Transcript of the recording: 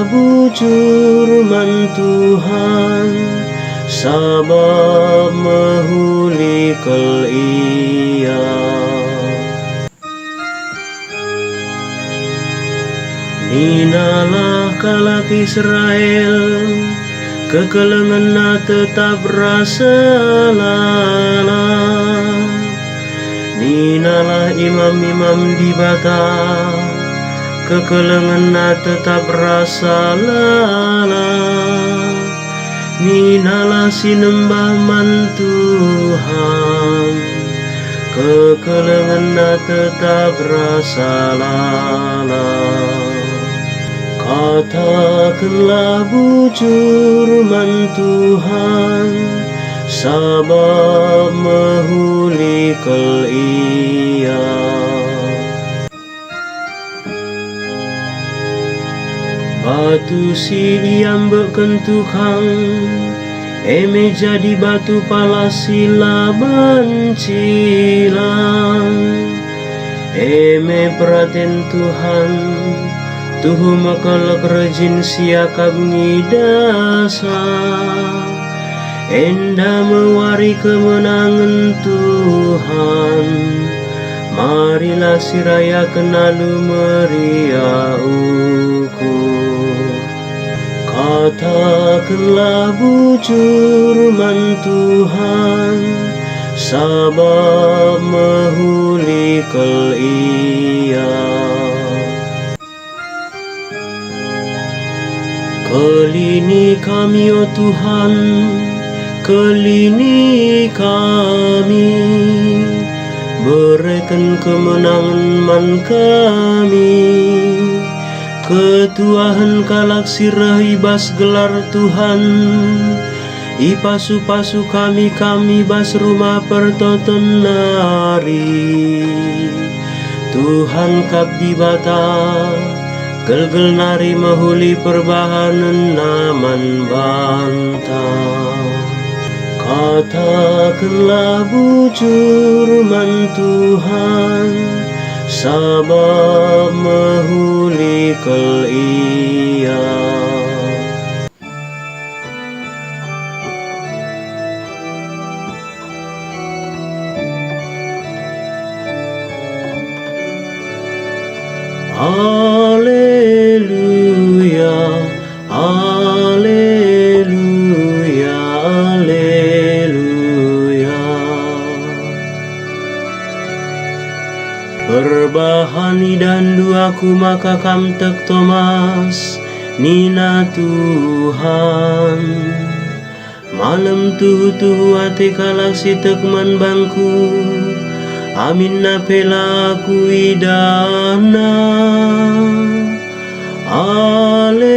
bujur man Tuhan, sabab mahulikal ia. Ninalah kalak Israel, kekelengan na tetap rasa lala. Ninalah imam-imam di bata, kekelengan na tetap rasa lala. Ninalah sinembah man Tuhan, kekelengan na tetap rasa lala. Katakanlah bujur man Tuhan, sabab mahulikal ia. Batu si diambekkan Tuhan, eme jadi batu palasila bancilang. Eme praten Tuhan, tuhu makalak rejin siakab ngidasa. Enda mewari kemenangan Tuhan, marilah siraya kenalu meriah ukur. Katakanlah bujur man Tuhan, sabab mahulikal ia. Kelini kami, oh Tuhan, kelini kami, berikan kemenangan man kami. Ketuahan kalak sirah ibas gelar Tuhan, ipasu-pasu kami bas rumah pertoton nari. Tuhan kap di bata, gel-gel nari mahuli perbahanan naman banta. Katakanlah bujur man Tuhan, sabab mahulikal ia. Haleluya, haleluya, haleluya. Berbahani dan duaku maka kamtek Thomas, nina Tuhan. Malam tuhu ate kalak si tekman bangku, amin na pelaku idana. Ale